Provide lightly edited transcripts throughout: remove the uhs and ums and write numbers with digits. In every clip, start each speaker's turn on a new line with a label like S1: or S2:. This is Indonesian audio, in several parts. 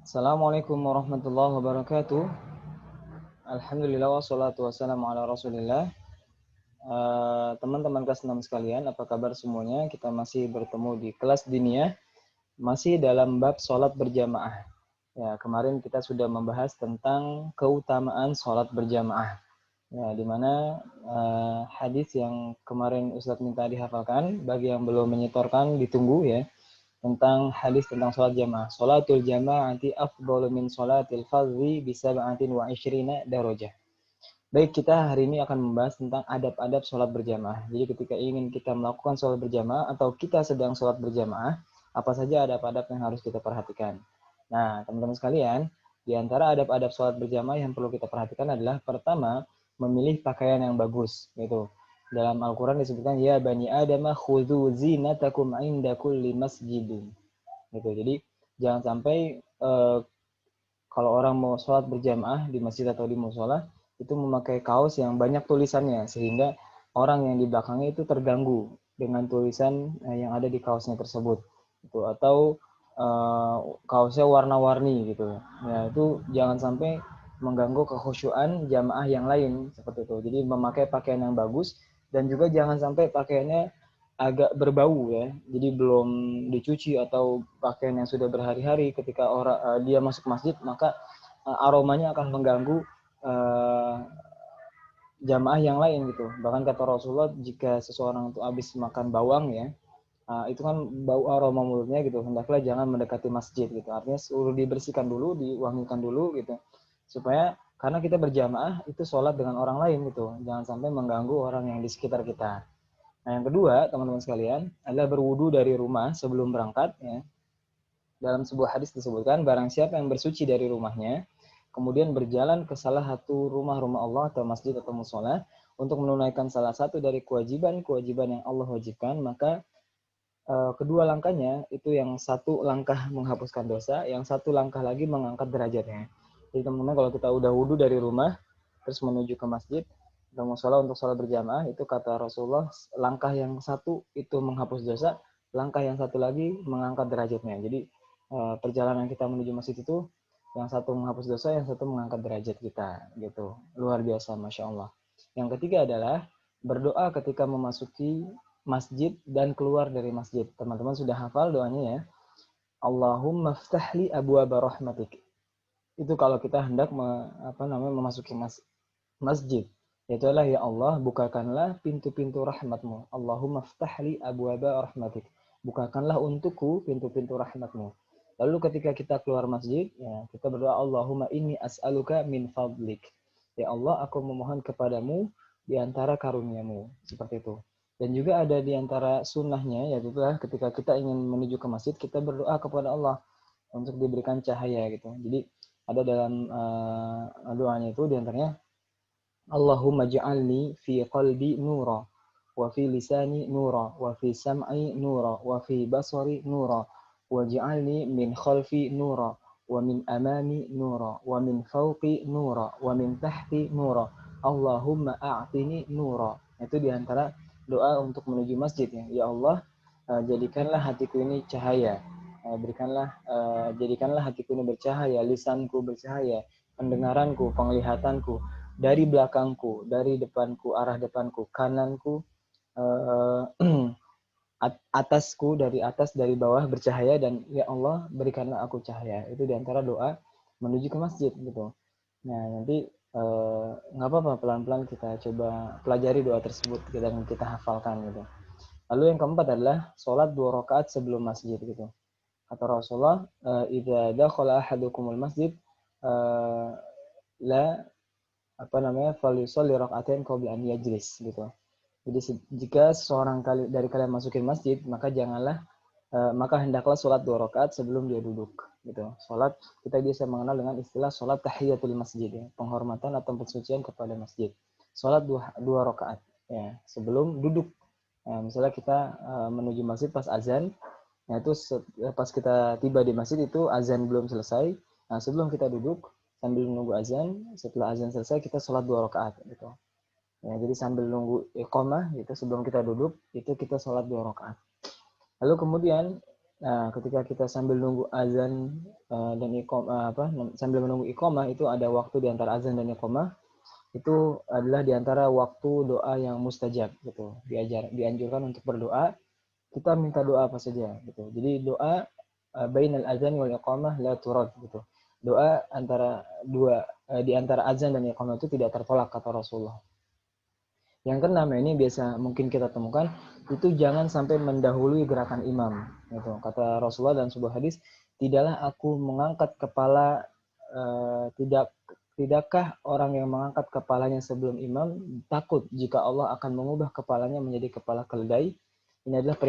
S1: Assalamualaikum warahmatullahi wabarakatuh. Alhamdulillah wassalatu wassalamu ala rasulillah. Teman-teman kelas 6 sekalian, apa kabar semuanya? Kita masih bertemu di kelas diniyah, masih dalam bab sholat berjamaah. Ya, kemarin kita sudah membahas tentang keutamaan sholat berjamaah. Ya, di mana hadis yang kemarin Ustadz minta dihafalkan, bagi yang belum menyetorkan ditunggu ya, tentang hadis tentang sholat jamaah. Sholatul jamaati afdalu min sholatil fardhi bi sab'atin wa isyrina darajah. Baik, kita hari ini akan membahas tentang adab-adab sholat berjamaah. Jadi ketika ingin kita melakukan sholat berjamaah atau kita sedang sholat berjamaah, apa saja adab-adab yang harus kita perhatikan. Nah, teman-teman sekalian, di antara adab-adab sholat berjamaah yang perlu kita perhatikan adalah pertama, memilih pakaian yang bagus. Gitu. Dalam Al-Quran disebutkan, ya bani adama khudhu zinatakum inda kulli masjidin. Gitu. Jadi jangan sampai kalau orang mau sholat berjamaah di masjid atau di musola itu memakai kaos yang banyak tulisannya sehingga orang yang di belakangnya itu terganggu dengan tulisan yang ada di kaosnya tersebut. Itu atau kaosnya warna-warni gitu. Ya, itu jangan sampai mengganggu kekhusyuan jamaah yang lain seperti itu. Jadi memakai pakaian yang bagus dan juga jangan sampai pakaiannya agak berbau ya. Jadi belum dicuci atau pakaian yang sudah berhari-hari ketika dia masuk masjid maka aromanya akan mengganggu jamaah yang lain gitu. Bahkan kata Rasulullah jika seseorang itu habis makan bawang ya, itu kan bau aroma mulutnya gitu. Hendaklah jangan mendekati masjid gitu. Artinya suruh dibersihkan dulu, diwangikan dulu gitu. Supaya karena kita berjamaah itu sholat dengan orang lain gitu. Jangan sampai mengganggu orang yang di sekitar kita. Nah, yang kedua, teman-teman sekalian, adalah berwudu dari rumah sebelum berangkat. Ya. Dalam sebuah hadis disebutkan, barang siapa yang bersuci dari rumahnya, kemudian berjalan ke salah satu rumah-rumah Allah atau masjid atau musola, untuk menunaikan salah satu dari kewajiban-kewajiban yang Allah wajibkan, maka kedua langkahnya, itu yang satu langkah menghapuskan dosa, yang satu langkah lagi mengangkat derajatnya. Jadi teman-teman kalau kita udah wudu dari rumah, terus menuju ke masjid, atau musola untuk sholat berjamaah, itu kata Rasulullah, langkah yang satu itu menghapus dosa, langkah yang satu lagi mengangkat derajatnya. Jadi perjalanan kita menuju masjid itu, yang satu menghapus dosa, yang satu mengangkat derajat kita. Gitu. Luar biasa, Masya Allah. Yang ketiga adalah berdoa ketika memasuki masjid dan keluar dari masjid. Teman-teman sudah hafal doanya ya. Allahumma ftahli abwaaba rahmatik. Itu kalau kita hendak memasuki masjid. Yaitu adalah ya Allah, bukakanlah pintu-pintu rahmatmu. Allahumma ftahli abwaaba rahmatik. Bukakanlah untukku pintu-pintu rahmatmu. Lalu ketika kita keluar masjid, ya, kita berdoa Allahumma inni as'aluka min fadlik. Ya Allah, aku memohon kepadamu di antara karuniamu. Seperti itu. Dan juga ada di antara sunnahnya, yaitu ketika kita ingin menuju ke masjid, kita berdoa kepada Allah untuk diberikan cahaya gitu. Jadi ada dalam doanya itu diantaranya Allahumma ja'alni fi qalbi nura wa fi lisani nura wa fi sam'i nura wa fi basari nura wa ja'alni min khalfi nura wa min amami nura wa min fawqi nura wa min tahti nura Allahumma a'tini nura. Itu diantara doa untuk menuju masjid ya. Ya Allah, jadikanlah hatiku ini cahaya. Jadikanlah hatiku ini bercahaya, lisanku bercahaya, pendengaranku, penglihatanku, dari belakangku, dari depanku, arah depanku, kananku, atasku, dari atas, dari bawah bercahaya, dan ya Allah berikanlah aku cahaya. Itu diantara doa menuju ke masjid gitu. Nah nanti nggak apa-apa, pelan-pelan kita coba pelajari doa tersebut dan kita hafalkan gitu. Lalu yang keempat adalah sholat 2 rakaat sebelum masjid gitu. Kata Rasulullah, idza dakhala ahadukumul masjid la falyusalli rakaatain qabla an yajlis gitu. Jadi jika seorang dari kalian masukin masjid, maka hendaklah sholat 2 rakaat sebelum dia duduk gitu. Sholat kita biasa mengenal dengan istilah sholat tahiyatul masjid ya, penghormatan atau pensucian kepada masjid. Sholat dua rakaat ya sebelum duduk. Nah, misalnya kita menuju masjid pas azan, nah itu pas kita tiba di masjid itu azan belum selesai. Nah sebelum kita duduk sambil menunggu azan, setelah azan selesai kita sholat 2 rakaat gitu. Ya, jadi sambil nunggu iqamah gitu sebelum kita duduk itu kita sholat 2 rakaat. Lalu kemudian Nah, ketika kita sambil nunggu azan dan iqamah sambil menunggu iqamah itu ada waktu di antara azan dan iqamah, itu adalah di antara waktu doa yang mustajab gitu. Dianjurkan untuk berdoa, kita minta doa apa saja gitu. Jadi doa bainal azan wal iqamah la turad gitu. Doa antara di antara azan dan iqamah itu tidak tertolak kata Rasulullah. Yang keenam ini biasa mungkin kita temukan itu jangan sampai mendahului gerakan imam gitu. Kata Rasulullah dalam sebuah hadis, tidaklah aku mengangkat kepala tidakkah orang yang mengangkat kepalanya sebelum imam takut jika Allah akan mengubah kepalanya menjadi kepala keledai. Ini adalah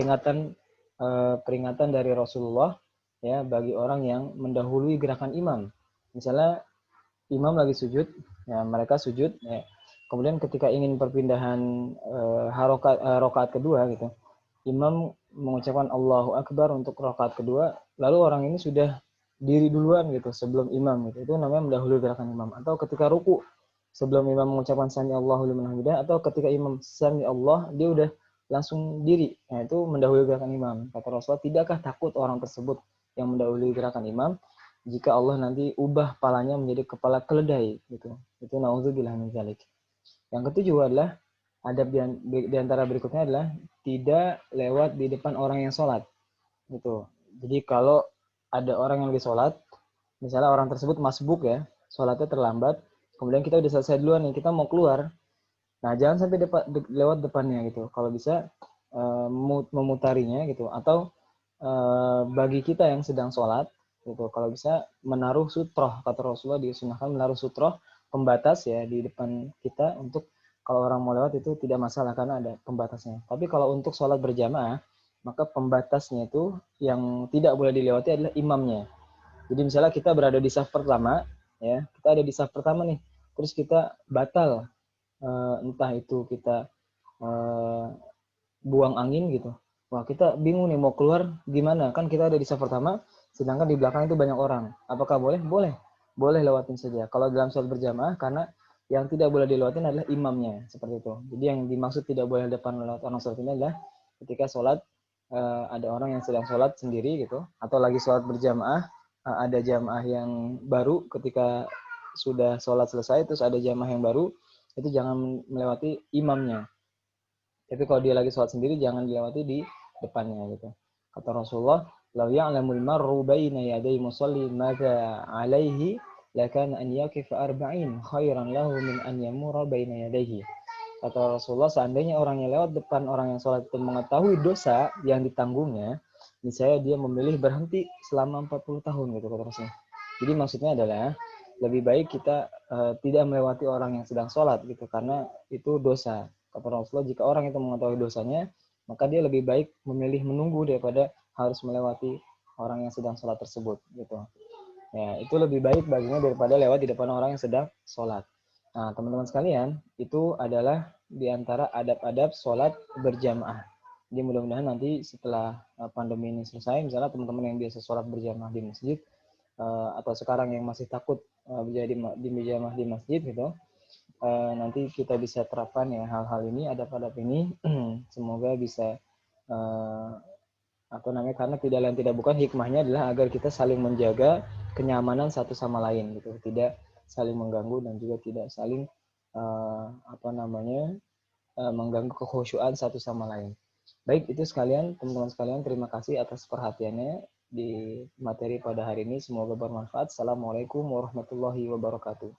S1: peringatan dari Rasulullah ya bagi orang yang mendahului gerakan imam. Misalnya imam lagi sujud, ya mereka sujud, ya. Kemudian ketika ingin perpindahan rokaat kedua gitu, imam mengucapkan Allahu Akbar untuk rokaat kedua, lalu orang ini sudah diri duluan gitu sebelum imam gitu. Itu namanya mendahului gerakan imam. Atau ketika ruku sebelum imam mengucapkan sami Allahu liman hamidah, atau ketika imam sami Allah dia udah langsung diri. Nah, itu mendahului gerakan imam. Kata Rasulullah, tidakkah takut orang tersebut yang mendahului gerakan imam jika Allah nanti ubah kepalanya menjadi kepala keledai gitu. Itu naudzubillah min dzalik. Yang ketujuh adalah adab di antara berikutnya adalah tidak lewat di depan orang yang sholat gitu. Jadi kalau ada orang yang lagi sholat, misalnya orang tersebut masbuk ya, sholatnya terlambat, kemudian kita udah selesai duluan nih, kita mau keluar, nah jangan sampai lewat depannya gitu. Kalau bisa memutarinya gitu, atau bagi kita yang sedang sholat gitu, kalau bisa menaruh sutroh, kata Rasulullah disunahkan menaruh sutroh pembatas ya di depan kita untuk kalau orang mau lewat itu tidak masalah karena ada pembatasnya. Tapi kalau untuk sholat berjamaah maka pembatasnya itu yang tidak boleh dilewati adalah imamnya. Jadi misalnya kita berada di saf pertama, ya kita ada di saf pertama nih, terus kita batal entah itu kita uh, buang angin gitu. Wah kita bingung nih mau keluar gimana, kan kita ada di saf pertama, sedangkan di belakang itu banyak orang. Apakah boleh? Boleh. Boleh lewatin saja. Kalau dalam sholat berjamaah, karena yang tidak boleh dilewatin adalah imamnya, seperti itu. Jadi yang dimaksud tidak boleh depan lewat orang sholat ini adalah ketika sholat, ada orang yang sedang sholat sendiri gitu, atau lagi sholat berjamaah, ada jamaah yang baru ketika sudah sholat selesai, terus ada jamaah yang baru, itu jangan melewati imamnya. Tapi kalau dia lagi sholat sendiri jangan dilewati di depannya gitu. Kata Rasulullah, "Lau ya'lamul mar'u baina yaday musalli madza 'alaihi lakana an yaqifa arba'in khairan lahu min an yamurra baina yadayhi." Kata Rasulullah, seandainya orang yang lewat depan orang yang sholat itu mengetahui dosa yang ditanggungnya, misalnya dia memilih berhenti selama 40 tahun gitu kata Rasulullah. Jadi maksudnya adalah lebih baik kita tidak melewati orang yang sedang sholat gitu karena itu dosa. Kata Rasulullah, jika orang itu mengetahui dosanya, maka dia lebih baik memilih menunggu daripada harus melewati orang yang sedang sholat tersebut gitu. Ya, itu lebih baik baginya daripada lewat di depan orang yang sedang sholat. Nah, teman-teman sekalian, itu adalah di antara adab-adab sholat berjamaah. Jadi mudah-mudahan nanti setelah pandemi ini selesai, misalnya teman-teman yang biasa sholat berjamaah di masjid, atau sekarang yang masih takut menjadi di berjamaah di masjid gitu, nanti kita bisa terapkan ya hal-hal ini, adab-adab ini. Semoga bisa apa namanya, karena tidak lain tidak bukan hikmahnya adalah agar kita saling menjaga kenyamanan satu sama lain gitu, tidak saling mengganggu dan juga tidak saling apa namanya mengganggu kekhusyuan satu sama lain. Baik, itu sekalian teman-teman sekalian, terima kasih atas perhatiannya di materi pada hari ini, semoga bermanfaat. Assalamualaikum warahmatullahi wabarakatuh.